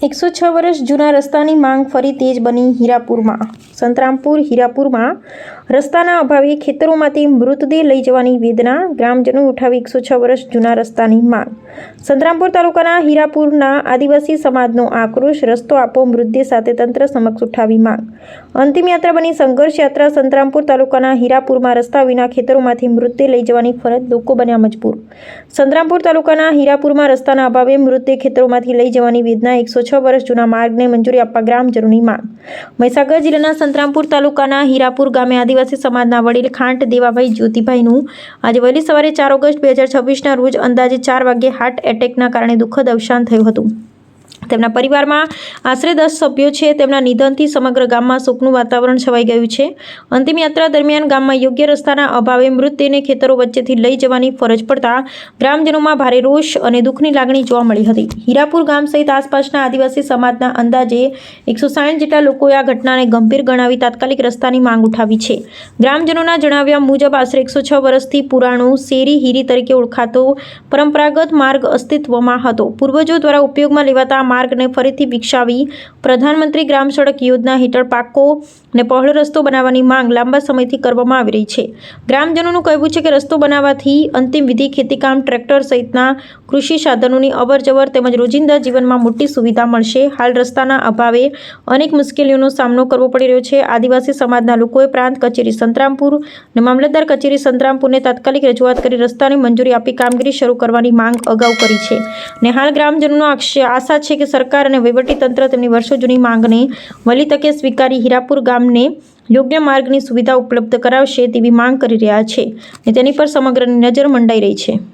106 વર્ષ જૂના રસ્તાની માંગ ફરી તેજ બની હીરાપુરમાં. સંતરામપુર હીરાપુરમાં રસ્તાના અભાવે ખેતરોમાંથી મૃતદેહ લઈ જવાની વેદના. ગ્રામજનો ઉઠાવી 106 વર્ષ જૂના રસ્તાની માંગ. સંતરામપુર તાલુકાના હીરાપુરના આદિવાસી સમાજનો આક્રોશ. રસ્તો આપો, મૃતદેહ સાથે તંત્ર સમક્ષ ઉઠાવી માંગ. અંતિમ યાત્રા બની સંઘર્ષ યાત્રા. સંતરામપુર તાલુકાના હીરાપુરમાં રસ્તા વિના ખેતરોમાંથી મૃતદેહ લઈ જવાની ફરજ. લોકો બન્યા મજબૂર. સંતરામપુર તાલુકાના હીરાપુરમાં રસ્તાના અભાવે મૃતદેહ ખેતરોમાંથી લઈ જવાની વેદના. 106 વર્ષ જૂના માર્ગને મંજૂરી આપવા ગ્રામજનોની માંગ. મહીસાગર જિલ્લાના સંતરામપુર તાલુકાના હીરાપુર ગામે આદિવાસી સમાજના વડીલ ખાંટ દેવાભાઈ જ્યોતિભાઈનું આજે વહેલી સવારે 4 ઓગસ્ટ 2026ના રોજ અંદાજે 4 વાગ્યે હાર્ટ એટેકના કારણે દુઃખદ અવસાન થયું હતું. તેમના પરિવારમાં આશરે 10 સભ્યો છે. તેમના નિધનથી સમગ્ર ગામમાં શોકનું વાતાવરણ છવાઈ ગયું છે. અંતિમ યાત્રા દરમિયાન ગામમાં યોગ્ય રસ્તાના અભાવે મૃતદેહને ખેતરો વચ્ચેથી લઈ જવાની ફરજ પડતા ગ્રામજનોમાં ભારે રોષ અને દુઃખની લાગણી જોવા મળી હતી. હીરાપુર ગામ સહિત આસપાસના આદિવાસી સમાજના અંદાજે 160 જેટલા લોકોએ આ ઘટનાને ગંભીર ગણાવી તાત્કાલિક રસ્તાની માંગ ઉઠાવી છે. ગ્રામજનોના જણાવ્યા મુજબ આશરે 106 વર્ષથી પુરાણો શેરી હીરી તરીકે ઓળખાતો પરંપરાગત માર્ગ અસ્તિત્વમાં હતો. પૂર્વજો દ્વારા ઉપયોગમાં લેવાતા માર્ગને ફરીથી વિકસાવી પ્રધાનમંત્રી ગ્રામ સડક યોજના હેઠળ પાકો અને પહોળો રસ્તો બનાવવાની માંગ લાંબા સમયથી કરવામાં આવી રહી છે. ગ્રામજનોનું કહેવું છે કે રસ્તો બનાવવાથી અંતિમ વિધિ, ખેતીકામ, ટ્રેક્ટર સહિતના કૃષિ સાધનોની અવરજવર તેમજ રોજિંદા જીવનમાં મોટી સુવિધા મળશે. હાલ રસ્તાના અભાવે અનેક મુશ્કેલીઓનો સામનો કરવો પડી રહ્યો છે. આદિવાસી સમાજના લોકોએ પ્રાંત કચેરી સંતરામપુર અને મામલતદાર કચેરી સંતરામપુરને તાત્કાલિક રજૂઆત કરી રસ્તાની મંજૂરી આપી કામગીરી શરૂ કરવાની માંગ અગાઉ કરી છે અને હાલ ગ્રામજનોનો આશા છે કે સરકાર અને વહીવટીતંત્ર તેમની વર્ષો જૂની માંગને વહેલી તકે સ્વીકારી હીરાપુર ગામને યોગ્ય માર્ગની સુવિધા ઉપલબ્ધ કરાવશે તેવી માંગ કરી રહ્યા છે અને તેની પર સમગ્રની નજર મંડાઈ રહી છે.